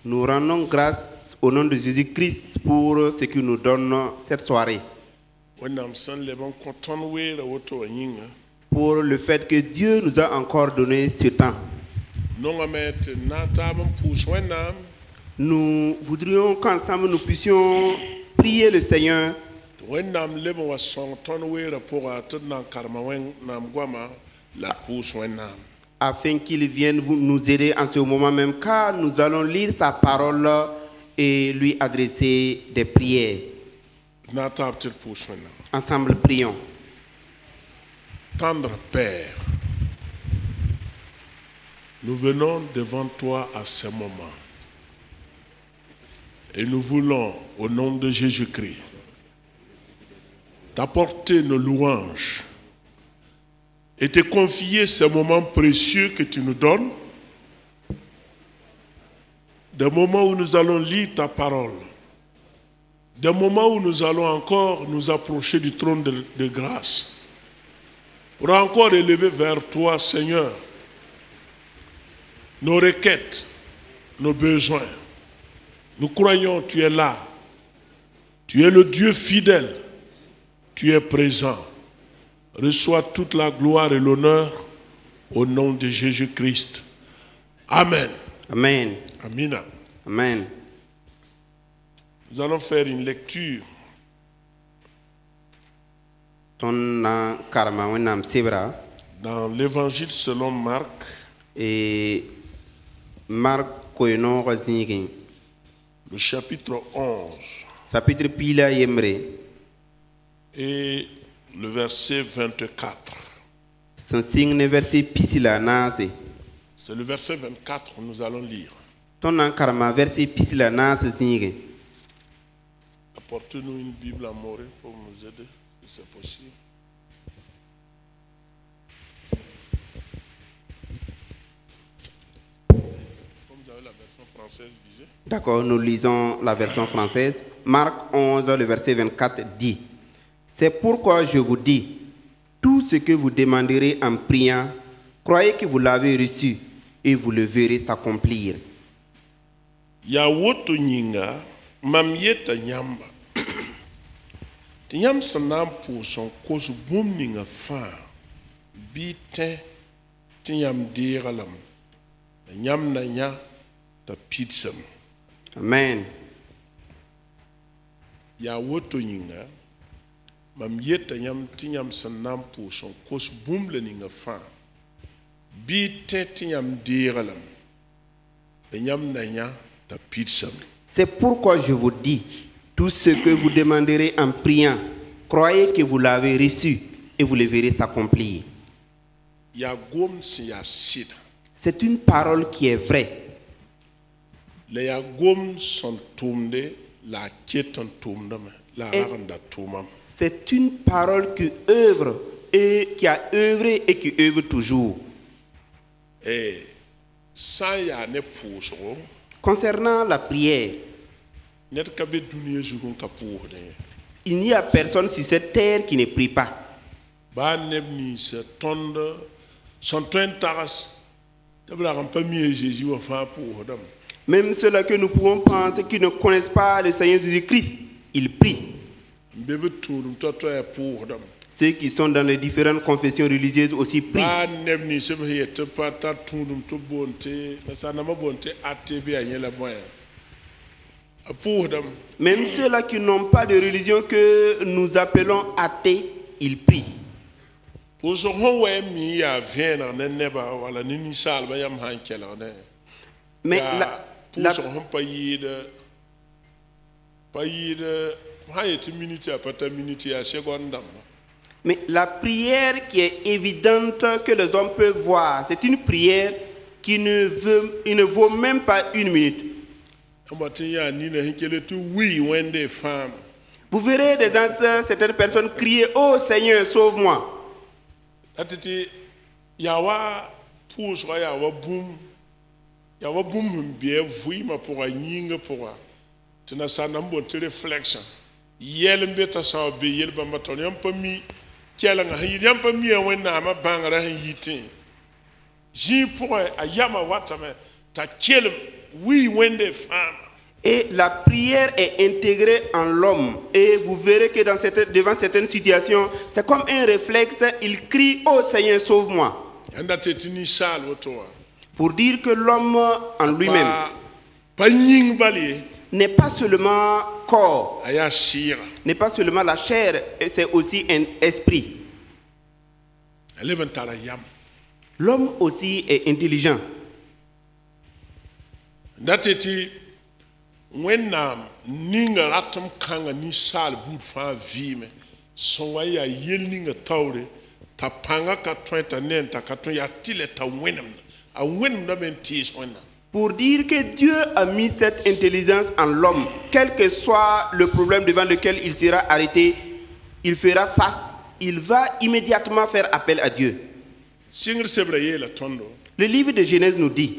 Nous rendons grâce au nom de Jésus-Christ pour ce qu'il nous donne cette soirée. Pour le fait que Dieu nous a encore donné ce temps. Nous voudrions qu'ensemble nous puissions prier le Seigneur afin qu'il vienne nous aider en ce moment même, car nous allons lire sa parole et lui adresser des prières. Ensemble, prions. Tendre Père, nous venons devant toi à ce moment et nous voulons, au nom de Jésus-Christ, t'apporter nos louanges et te confier ce moment précieux que tu nous donnes, des moments où nous allons lire ta parole, des moments où nous allons encore nous approcher du trône de grâce, pour encore élever vers toi, Seigneur, nos requêtes, nos besoins. Nous croyons que tu es là. Tu es le Dieu fidèle. Tu es présent. Reçois toute la gloire et l'honneur au nom de Jésus-Christ. Amen. Amen. Amina. Amen. Nous allons faire une lecture. Dans l'évangile selon Marc. Et Marc le chapitre 11. Chapitre pila yemre. Et le verset 24. C'est le verset 24 que nous allons lire. Apportez-nous une Bible à Morée pour nous aider, si c'est possible. Comme vous avez la version française, disait. D'accord, nous lisons la version française. Marc 11, le verset 24 dit: c'est pourquoi je vous dis, tout ce que vous demanderez en priant, croyez que vous l'avez reçu et vous le verrez s'accomplir. Ya woto nyinga mamieta nyamba. Tinyam sanam pour son cause boum ninga fa. Bite tinyam diralam. Nyam nanya ta pitsam. Amen. Ya woto nyinga mamieta nyam tinyam sanam pour son cause boum le ninga fa. Bite tinyam diralam. Nyam nanya. C'est pourquoi je vous dis, tout ce que vous demanderez en priant, croyez que vous l'avez reçu et vous le verrez s'accomplir. C'est une parole qui est vraie. C'est une parole qui œuvre et qui a œuvré et qui œuvre toujours. Concernant la prière, il n'y a personne sur cette terre qui ne prie pas. Même ceux-là que nous pouvons penser qui ne connaissent pas le Seigneur Jésus-Christ, ils prient. Ceux qui sont dans les différentes confessions religieuses aussi prient. Même ceux-là qui n'ont pas de religion que nous appelons athées, ils prient. Mais mais la prière qui est évidente que les hommes peuvent voir, c'est une prière qui ne vaut même pas une minute. Vous verrez des gens, certaines personnes crier: oh Seigneur, sauve-moi. Tielanga hidiam pa mi wena ma bangara hiti. Ji pour ayama watame ta tiel oui wende femme. Et la prière est intégrée en l'homme. Et vous verrez que devant certaines situations, c'est comme un réflexe. Il crie, oh Seigneur, sauve-moi. Pour dire que l'homme en lui-même n'est pas seulement corps, n'est pas seulement la chair, c'est aussi un esprit. L'homme aussi est intelligent. When ninga atom kanga ni sal bud fa vime so wa ya yelninga tawre ta panga ka twenta nenta ka to ya tile ta wenam a wenam na mentis wena. Pour dire que Dieu a mis cette intelligence en l'homme, quel que soit le problème devant lequel il sera arrêté, il fera face, il va immédiatement faire appel à Dieu. Singir sebraye la tondo. Le livre de Genèse nous dit,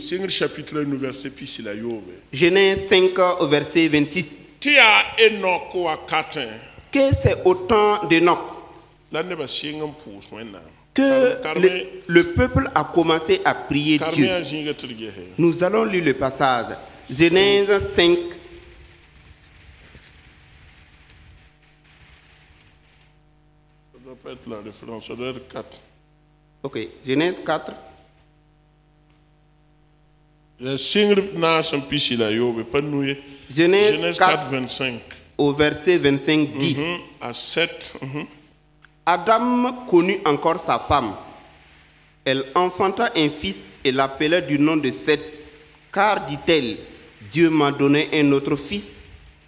Genèse 5 au verset 26, que c'est au temps d'Enoch que le peuple a commencé à prier Dieu. Nous allons lire le passage. Genèse 5. Ça doit pas être la référence, ça doit être 4. Ok, Genèse 4. Genèse 4, 25. Au verset 25 dit, à 7. Adam connut encore sa femme. Elle enfanta un fils et l'appela du nom de Seth, car, dit-elle, Dieu m'a donné un autre fils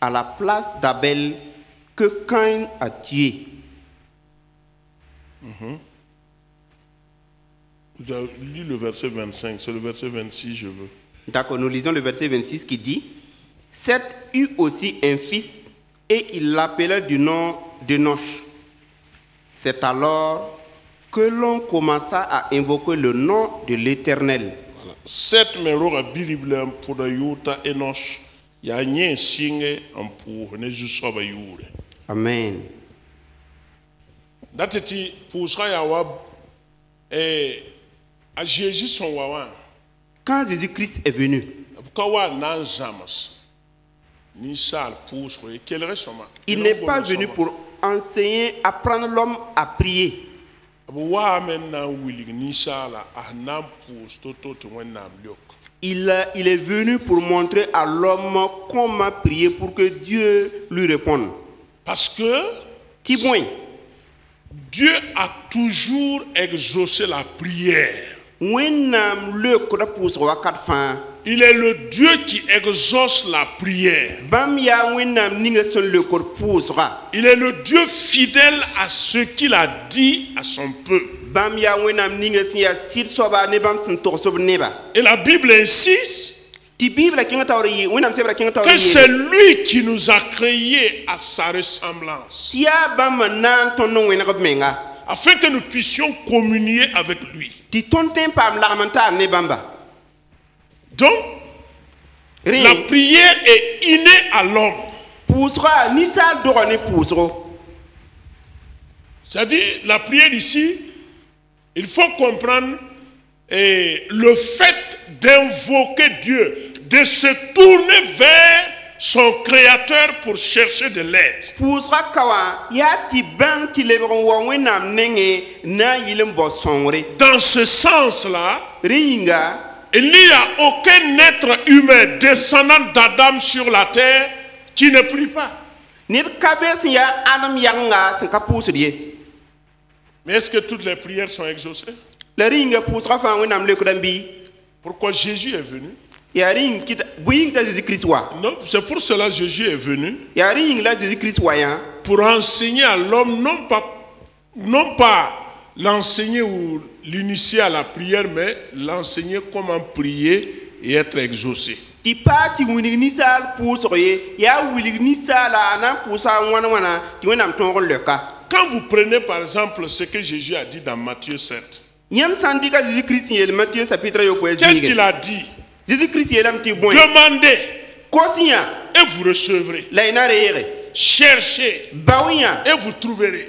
à la place d'Abel que Caïn a tué. Vous avez lu le verset 25, c'est le verset 26, je veux. D'accord, nous lisons le verset 26 qui dit, Seth eut aussi un fils et il l'appela du nom d'Enoch. C'est alors que l'on commença à invoquer le nom de l'Éternel. Voilà. Seth mero a Bible pour la yuta Enoch. Ya nye singe pour ne jusqu'à bayure. Amen. Dateti pour ça ya wa à Jésus son wawa. Quand Jésus-Christ est venu, il n'est pas venu pour enseigner, apprendre l'homme à prier. Il est venu pour montrer à l'homme comment prier pour que Dieu lui réponde. Parce que Dieu a toujours exaucé la prière. Il est le Dieu qui exauce la prière. Il est le Dieu fidèle à ce qu'il a dit à son peuple. Et la Bible insiste que c'est lui qui nous a créés à sa ressemblance, afin que nous puissions communier avec lui. Donc, la prière est innée à l'homme. C'est-à-dire, la prière ici, il faut comprendre le fait d'invoquer Dieu, de se tourner vers son créateur pour chercher de l'aide. Dans ce sens-là, il n'y a aucun être humain descendant d'Adam sur la terre qui ne prie pas. Mais est-ce que toutes les prières sont exaucées? Pourquoi Jésus est venu? Non, c'est pour cela que Jésus est venu. Pour enseigner à l'homme, non pas l'enseigner ou l'initier à la prière, mais l'enseigner comment prier et être exaucé. Quand vous prenez par exemple ce que Jésus a dit dans Matthieu 7, qu'est-ce qu'il a dit? Demandez et vous recevrez. Cherchez et vous trouverez.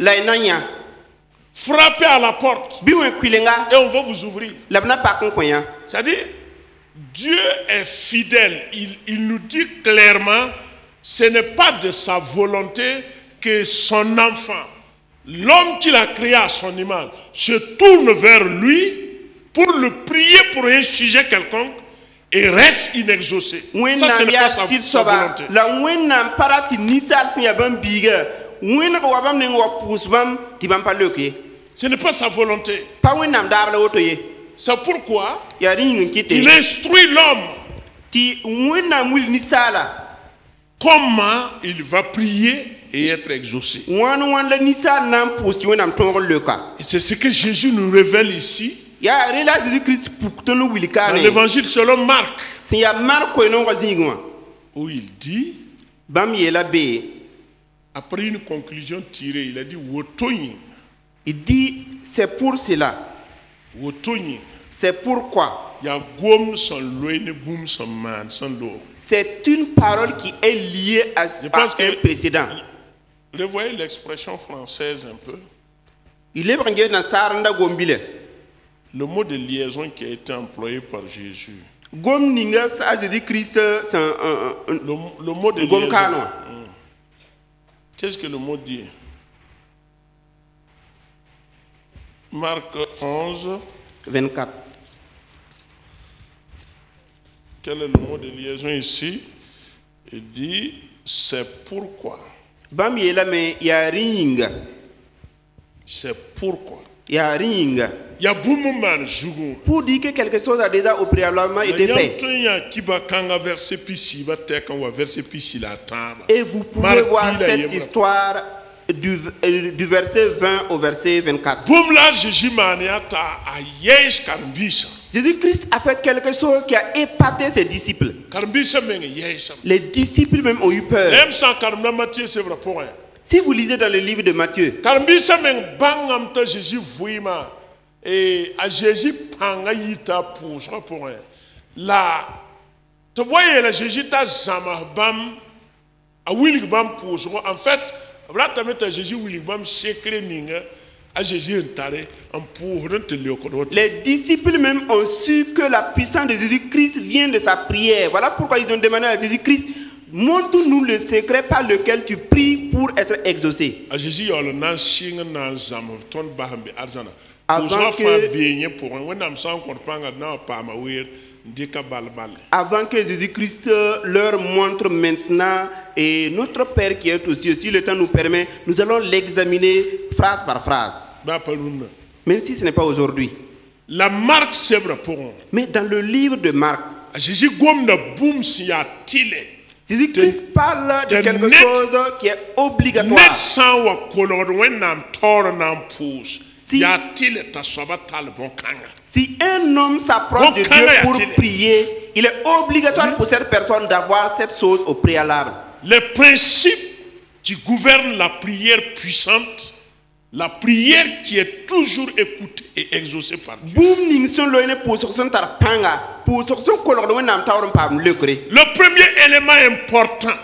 frappez à la porte Bi wen kwilenga et on va vous ouvrir. la bna pa kon konya. C'est-à-dire, Dieu est fidèle. Il nous dit clairement, ce n'est pas de sa volonté que son enfant, l'homme qu'il a créé à son image, se tourne vers lui pour le prier pour un sujet quelconque et reste inexaucé. Ça, ce n'est pas sa volonté. La wennam parati nisal sin ya ban biga. Wen ko wabam ne ngwa pusbam ti bam pa leke. Ce n'est pas sa volonté. Pa wennam dar la otoye. C'est pourquoi Ya ring kite. il instruit l'homme Ti wennam wil nisala. comment il va prier et être exaucé. Wan la nisal nam pus ti wennam tongo leka. Et c'est ce que Jésus nous révèle ici Ya rela Jésus Christ pour tonu dans wilikane. l'évangile selon Marc, Sin ya mar ko no ngwa. où il dit, Bam yela be. après une conclusion tirée, il a dit Wotoyin, Il dit c'est pour cela. Wotoyin, C'est pourquoi. ya gom son loine boum son man son do. C'est une parole qui est liée à Je pense un que précédent. vous voyez l'expression française un peu. Il est bringé dans Saranda Gombile. Le mot de liaison qui a été employé par Jésus. Gom ninga sa Jésus Christ c'est Le mot de Gom liaison. Kano. Qu'est-ce que le mot dit? Marc 11. 24. Quel est le mot de liaison ici? Il dit, c'est pourquoi. Bam yela me ya ringa. C'est pourquoi. Ya ringa. Il y a beaucoup de gens Pour dire que quelque chose a déjà au préalablement été fait. Et vous pouvez voir cette histoire du verset 20 au verset 24. Jésus-Christ a fait quelque chose qui a épaté ses disciples. Les disciples même ont eu peur. Si vous lisez dans le livre de Matthieu, et à Jésus panga yita pour la te voyez la Jésus ta zama bam a willing bam pour en fait là tu mets Jésus willing bam secret ninga à Jésus entare en pour te les disciples même ont su que la puissance de Jésus-Christ vient de sa prière. Voilà pourquoi ils ont demandé à Jésus-Christ, montre-nous le secret par lequel tu pries pour être exaucé. À Jésus il y a le nan sing nan zama ton bahambe arzana. Avant que Jésus-Christ leur montre maintenant, et notre Père qui est aussi, si le temps nous permet, nous allons l'examiner phrase par phrase. Même si ce n'est pas aujourd'hui. La Marc c'est mais dans le livre de Marc, Jésus-Christ parle de quelque chose qui est obligatoire. Si un homme s'approche de Dieu pour prier, il est obligatoire pour cette personne d'avoir cette chose au préalable. Les principes qui gouvernent la prière puissante, la prière qui est toujours écoutée et exaucée par Dieu. Le premier élément important,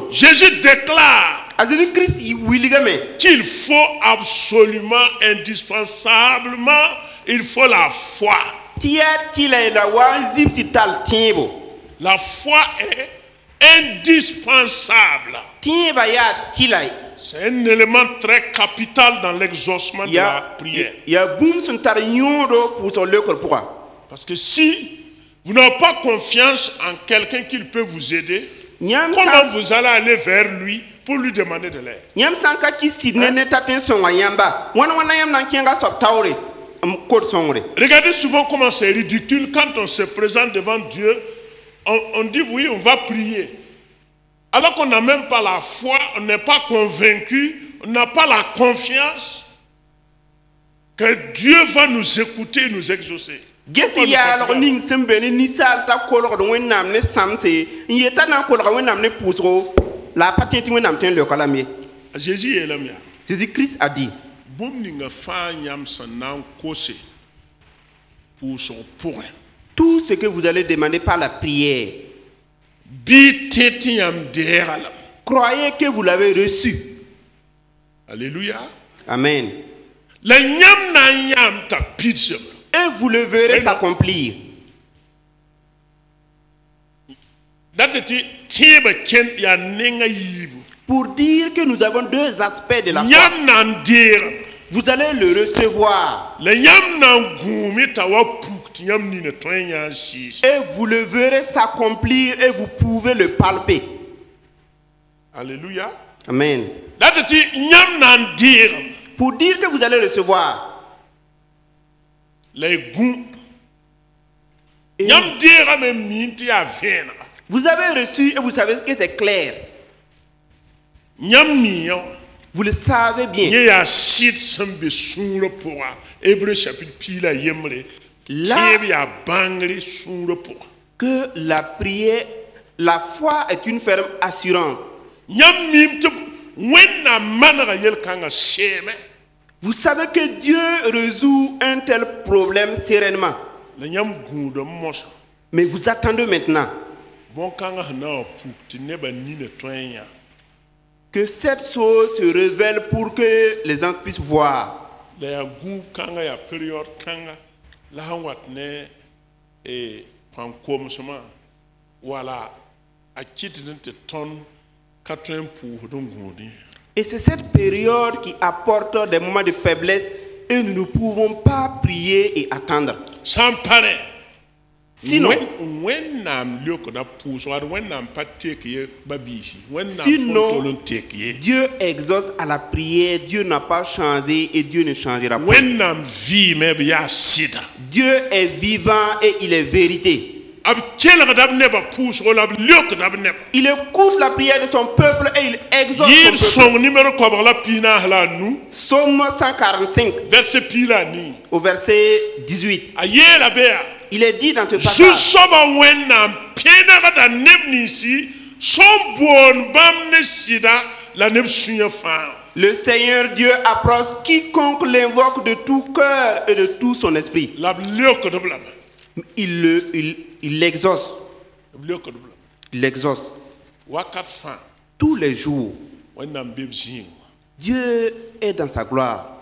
Jésus déclare qu'il faut absolument, indispensablement, il faut la foi. La foi est indispensable. C'est un élément très capital dans l'exaucement de la prière. Parce que si vous n'avez pas confiance en quelqu'un qui peut vous aider, comment vous allez aller vers lui pour lui demander de l'aide? Regardez souvent comment c'est ridicule quand on se présente devant Dieu. On dit oui, on va prier. Alors qu'on n'a même pas la foi, on n'est pas convaincu, on n'a pas la confiance que Dieu va nous écouter et nous exaucer. Jésus est là. Jésus-Christ a dit, tout ce que vous allez demander par la prière, croyez que vous l'avez reçu. Alléluia. Amen. La nyam na nyam ta pizza. Et vous le verrez s'accomplir. Datati tiba ken ya nenga yibu. Pour dire que nous avons deux aspects de la foi. Nyam na ndira. Vous allez le recevoir. La nyam na ngumi ta wa puk nyam ni ne tonya shish. Et vous le verrez s'accomplir et vous pouvez le palper. Alléluia. Amen. Datati nyam na ndira. Pour dire que vous allez recevoir. Les goûts. Nyam ndira me minti a vena. Vous avez reçu et vous savez que c'est clair. Nyam miyo. Vous le savez bien. Il y a six sembe sur le poids. Hébreu chapitre pila yemre. Là, il y a bangli sur le poids. que la prière, la foi est une ferme assurance. Nyam mim te wenna manara yel kanga sheme. Vous savez que Dieu résout un tel problème sereinement. Le nyam gundo mosa. Mais vous attendez maintenant Bon kanga na puk ti neba ni le tonya. que cette chose se révèle pour que les gens puissent voir. Le ya gu kanga ya période kanga la hanwat ne e pankom soma wala a kiti te ton 80 pour don gudi. Et c'est cette période qui apporte des moments de faiblesse et nous ne pouvons pas prier et attendre. Sans parler. Sinon, when nam lioko da pousse or when nam pateke babishi when nam sinon take Dieu exauce à la prière, Dieu n'a pas changé et Dieu ne changera pas. when nam vi maybe ya sida Dieu est vivant et il est vérité. ab chela da neba pousse or ab lioko da neba Il écoute la prière de son peuple et il exauce yir son peuple. son numéro ko la pina la nu Psaume 145 verset pila ni au verset 18. ayela bea Il est dit dans ce su passage, soba when nam pina da nebni si son bon bamne sida la neb sunya fa. le Seigneur Dieu approche quiconque l'invoque de tout cœur et de tout son esprit. La lioko da blama Il l'exauce. lioko da blama Il l'exauce wakat fa tous les jours. when nam bebzing Dieu est dans sa gloire.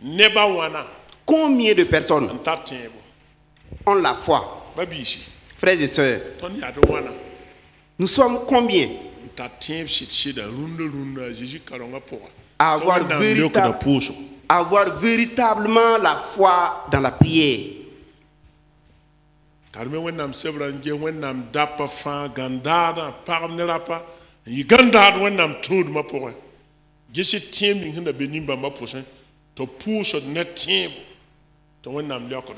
neba wana Combien de personnes ntatebo ont la foi? babishi Frères et sœurs, ton ya do wana nous sommes combien ntatebo shit runda jiji kalonga poa à avoir, avoir véritablement la foi dans la prière? Carme when nam sebra nje when nam dapa fa gandada parm ne rapa yi gandada when nam told ma poa jisi tim ni hinda benimba ma posen to puso net tim to when nam lioko.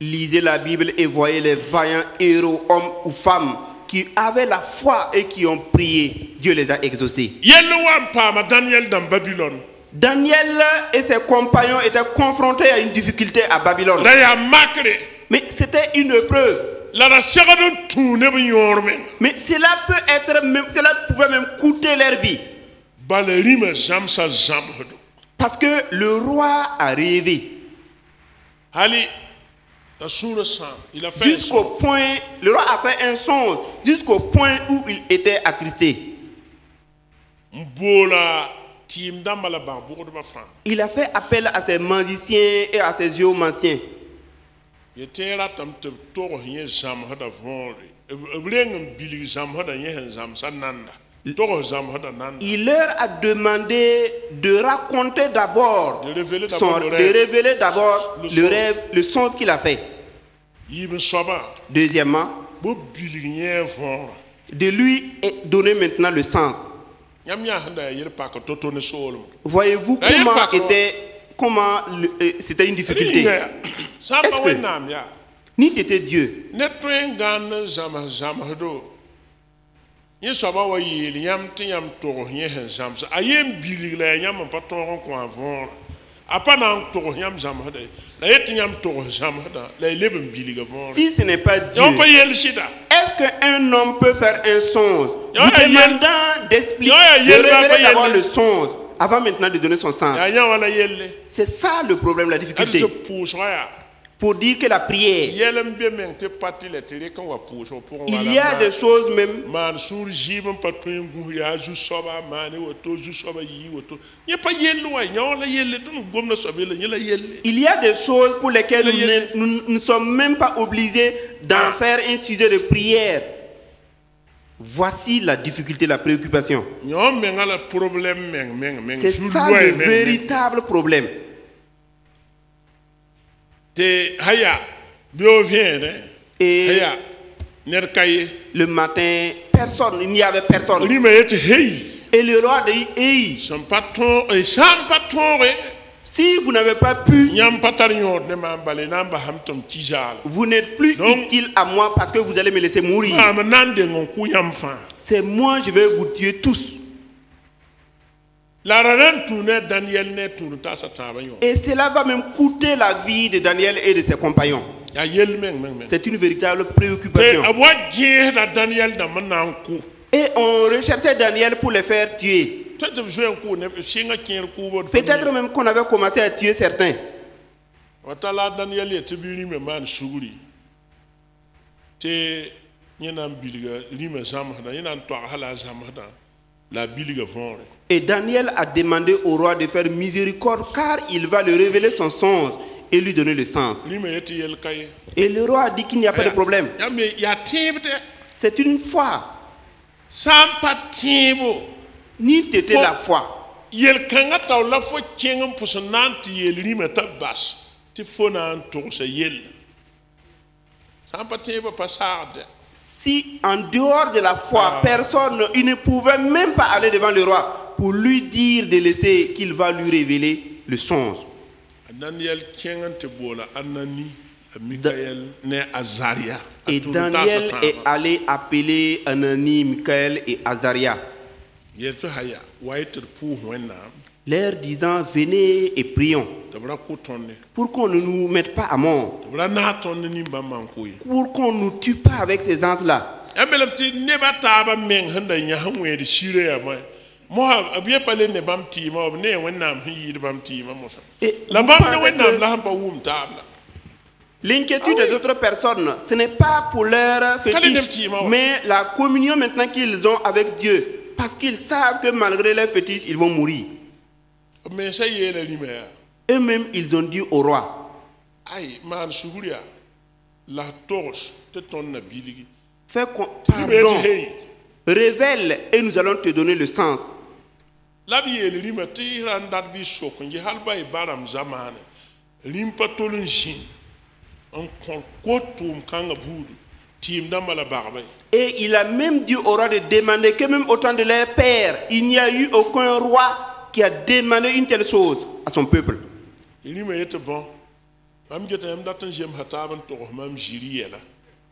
Lisez la Bible et voyez les vaillants héros, hommes ou femmes, qui avaient la foi et qui ont prié. Dieu les a exaucés. Daniel dans Babylone. Daniel et ses compagnons étaient confrontés à une difficulté à Babylone. Mais c'était une épreuve. Mais cela peut être même, cela pouvait même coûter leur vie. Parce que le roi a rêvé. Jusqu'au point, le roi a fait un songe, jusqu'au point où il était attristé. Il a fait appel à ses magiciens et à ses géomanciens. Il leur a demandé de raconter d'abord, de révéler d'abord le rêve, le songe qu'il a fait. Deuxièmement, de lui donner maintenant le sens. Voyez-vous comment c'était une difficulté? Est-ce que ni t'étais Dieu? Si ce n'est pas Dieu, est-ce qu'un homme peut faire un songe vous demandant d'expliquer, de révéler d'abord le songe avant maintenant de donner son sens? C'est ça le problème, la difficulté. pour dire que la prière, yelem be men te pati le tere kan wa puso pour il y a des choses même. man sur jibam patun gu ya ju soba mane woto ju soba yi woto ye pa yellu way nyaw la yelle dum gomna sobe la ñela yelle. Il y a des choses pour lesquelles nous ne sommes même pas obligés d'en faire un sujet de prière. Voici la difficulté, la préoccupation. ñom me ngala problème men C'est ça le véritable problème. Te haya bio vient Et haya ner kaye le matin, personne, il n'y avait personne. li me yete hey Et le roi dit, hey, son patron et san patron si vous n'avez pas pu, ñam patar ñor ne ma balé namba hamtom kijal vous n'êtes plus utile à moi parce que vous allez me laisser mourir. am nande ngon ku ñam fa C'est moi, je vais vous tuer tous. la ranan tourner Daniel ne tourne ta sa taba ñor Et cela va même coûter la vie de Daniel et de ses compagnons. ya yel men C'est une véritable te préoccupation. abwa je na Daniel na manan ku Et on recherchait Daniel pour le faire tuer. tete jouer ku ne singa kien ku bo Peut-être même qu'on avait commencé à tuer certains. watala Daniel ye tibiri me man suguri te ñenam biliga lima zamhada ñenan to hala zamhada la biliga vore. Et Daniel a demandé au roi de faire miséricorde car il va lui révéler son songe et lui donner le sens. lima yete yel kaye Et le roi a dit qu'il n'y a pas de problème. ya me ya tibte C'est une foi. sampa tibo Ni t'était Faut- la foi. yel kanga taw la fo cengam pusananti yel lima tabas ti fona to se yel sampa tibo pasarde Si en dehors de la foi, personne, il ne pouvait même pas aller devant le roi pour lui dire de laisser qu'il va lui révéler le songe. Daniel cengante bola anani Michael ne Azaria Et Daniel est allé appeler Anani, Michaël et Azaria, yeto haya waiter pour wena leur disant venez et prions tabra ko tonne pour qu'on ne nous mette pas à mort, tabra na tonne ni mbamman koyi pour qu'on ne nous tue pas avec ces anges-là. amelam ti ne bataba men handa nya hanwe de shire ya mai mo abiye pale ne bam ti ma ne wennam hi de bam ti ma mo Et la vous bam pensez ne que wennam la hamba wum tabla l'inquiétude des autres personnes, ce n'est pas pour leur fétiche, mais la communion maintenant qu'ils ont avec Dieu, parce qu'ils savent que malgré leur fétiche, ils vont mourir. mais ça y est la limère Eux-mêmes, ils ont dit au roi, ay man suguria la torche te ton na biligi fais pardon, révèle et nous allons te donner le sens. la biye le lima ti randat bi soko ngi halba e baram zamane limpa tolun shin on ko tum kanga budu tim damala barbe Et il a même dit au roi de demander que même au temps de leur père, il n'y a eu aucun roi qui a demandé une telle chose à son peuple. lima yete bon am geta am datan jem hataban to mam jiriela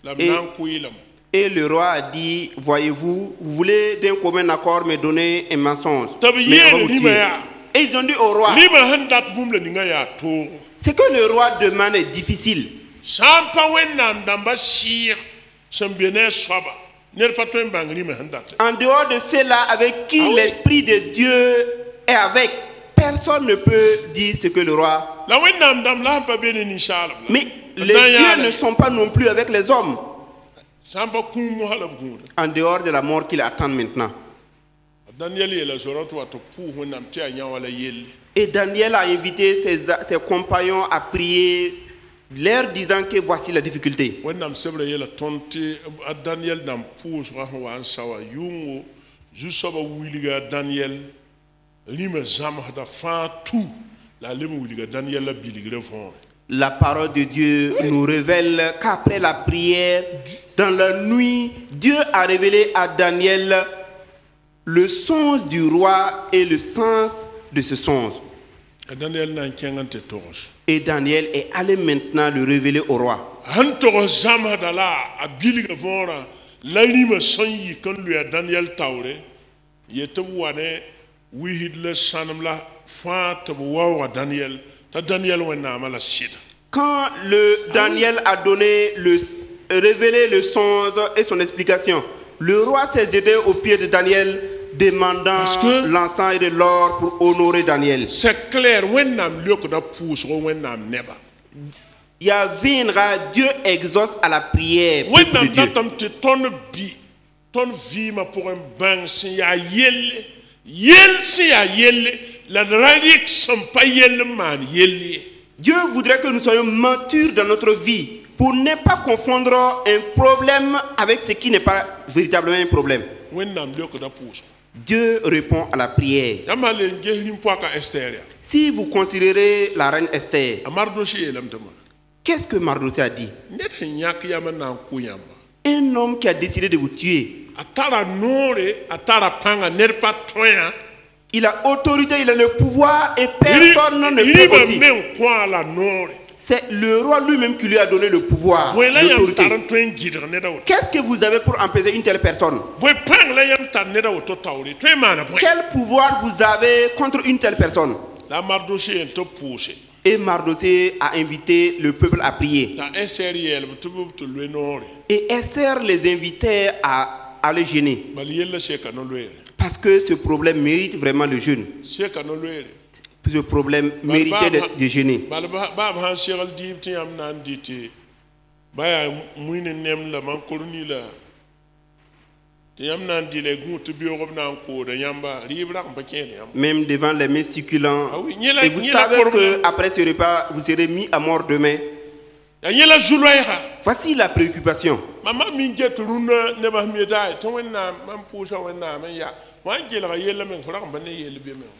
la Et- nan kuilam Et le roi a dit, voyez-vous, vous voulez d'un commun accord me donner un mensonge. Tabi Mais on va yele vous lima tuer. ya Et ils ont dit au roi, lima handat bumle ninga ya to ce que le roi demande est difficile. sampa wennam damba shir sambene soba ner patwen bang lima handat En dehors de cela, avec qui Ah oui. l'Esprit de Dieu est avec, personne ne peut dire ce que le roi. la wennam dam la pa bene ni shalab Mais les dieux ne sont pas non plus avec les hommes, sampa kum halab gude en dehors de la mort qu'ils attendent maintenant. Daniel yela zoratu wato pu wennam te anya wala yelle Et Daniel a invité ses compagnons à prier, leur disant que voici la difficulté. wennam sebre yela tonte a Daniel dam pu so wa an sawa yungo ju soba wiliga Daniel lima zam hada fa tout la lima wiliga Daniel la biligre fond La parole de Dieu nous révèle qu'après la prière, dans la nuit, Dieu a révélé à Daniel le songe du roi et le sens de ce songe. Daniel nan kengante toros Et Daniel est allé maintenant le révéler au roi. han toros zam hada la a biligre fond la lima sanyi kan lui a Daniel tawre yete wane wihid le sanam la fa to wa Daniel ta Daniel wennam la sida Quand Daniel a révélé le songe et son explication, le roi s'est jeté aux pieds de Daniel, demandant Parce que- l'encens et de l'or pour honorer Daniel. c'est clair wennam liok da pousse wennam neba viendra, Dieu exauce à la prière. Peuple de Dieu. Ton vie ma pour un bain si ya yel si ya la radique sont pas man Dieu voudrait que nous soyons matures dans notre vie pour ne pas confondre un problème avec ce qui n'est pas véritablement un problème. Dieu répond à la prière. Si vous considérez la reine Esther, qu'est-ce que Mardochée a dit? Un homme qui a décidé de vous tuer. Il a autorité, il a le pouvoir et personne ne peut aussi. C'est le roi lui-même qui lui a donné le pouvoir, l'autorité. Qu'est-ce que vous avez pour empêcher une telle personne? Quel pouvoir vous avez contre une telle personne? Et Mardochée a invité le peuple à prier. Et Esther les invitait à aller jeûner. Parce que ce problème mérite vraiment le jeûne. Ce problème méritait de jeûner. Même devant les mets succulents. Et vous savez qu'après ce repas, vous serez mis à mort demain. Voici la préoccupation.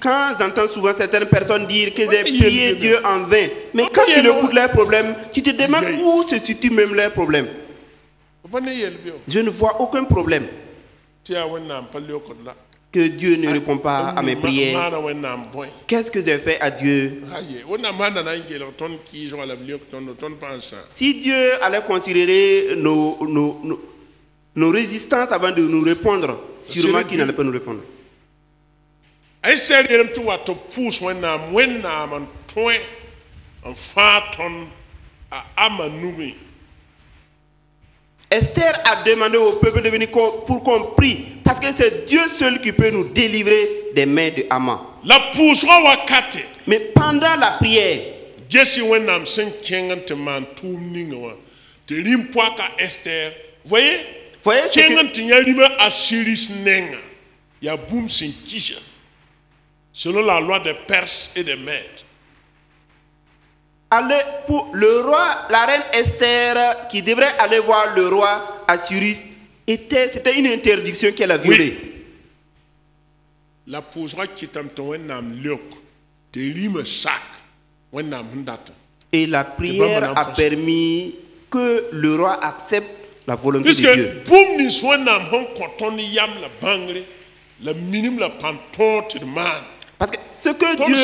Quand j'entends souvent certaines personnes dire que j'ai prié Dieu en vain, mais quand tu écoutes leurs problèmes, tu te demandes où se situe même leurs problèmes. Je ne vois aucun problème. Que Dieu ne répond pas à mes prières. Qu'est-ce que j'ai fait à Dieu? Si Dieu allait considérer nos résistances avant de nous répondre, sûrement qu'il n'allait pas nous répondre. Esther a demandé au peuple de venir pour qu'on prie, parce que c'est Dieu seul qui peut nous délivrer des mains de Haman. Mais pendant la prière, voyez selon la loi des Perses et des Mèdes. Pour le roi, la reine Esther qui devrait aller voir le roi Assyrus, c'était une interdiction qu'elle a violée. La posera qui t'aime et la prière a permis que le roi accepte la volonté de Dieu. Parce que ce que Dieu...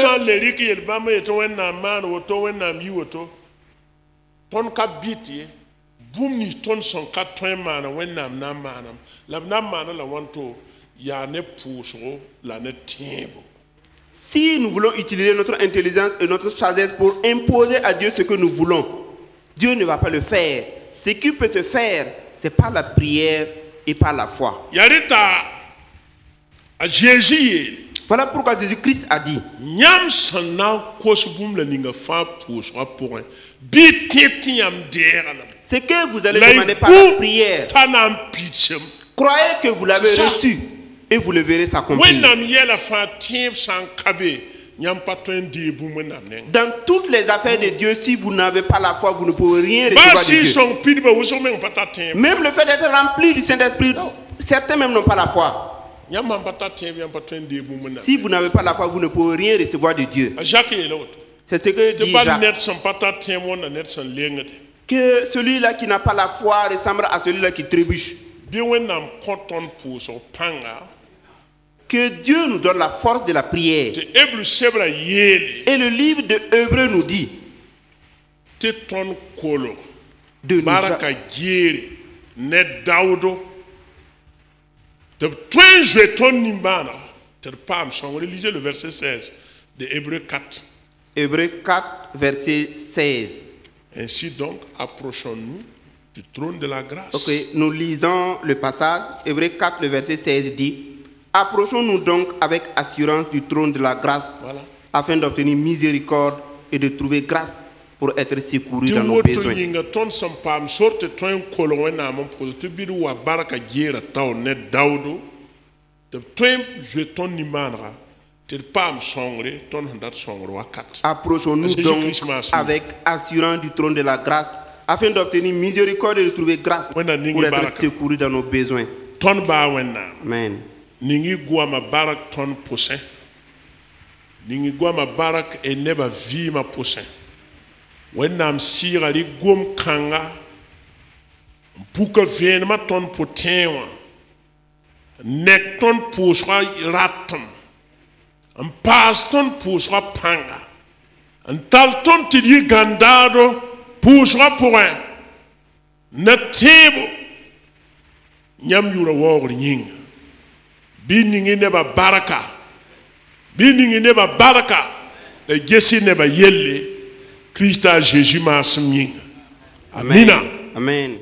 Si nous voulons utiliser notre intelligence et notre sagesse pour imposer à Dieu ce que nous voulons, Dieu ne va pas le faire. Ce qui peut se faire, c'est par la prière et par la foi. Voilà pourquoi Jésus-Christ a dit: ce que vous allez demander par la prière, croyez que vous l'avez reçu et vous le verrez s'accomplir. Dans toutes les affaires de Dieu, si vous n'avez pas la foi, vous ne pouvez rien recevoir de Dieu. Même le fait d'être rempli du Saint-Esprit, certains même n'ont pas la foi. Si vous n'avez pas la foi, vous ne pouvez rien recevoir de Dieu. C'est ce que dit Jacques. Que celui-là qui n'a pas la foi ressemble à celui-là qui trébuche. Que Dieu nous donne la force de la prière. Et le livre de Hébreux nous dit de lisez le verset 16 de Hébreux 4. Hébreux 4, verset 16. Ainsi donc, approchons-nous du trône de la grâce. Ok, nous lisons le passage. Hébreux 4, le verset 16 dit: approchons-nous donc avec assurance du trône de la grâce, afin d'obtenir miséricorde et de trouver grâce pour être secourus dans nos besoins. Approchons-nous donc avec assurance du trône de la grâce afin d'obtenir miséricorde et de trouver grâce pour être secourus dans nos besoins. Amen. Ningi guama barak ton poussin. Ningi guama barak et neba vima poussin. Wennam sira li gum kanga. Puka vienma ton potenwa. Nek ton pousra ratam. Un pas ton pousra panga. Un tal ton tidi gandado pousra pour un. Natebo. Nyam yura wogri nyinga. Biningi neba baraka. Biningi neba baraka. Le gesi neba yelle. Christa Jésus ma semnyinga. Amina. Amen.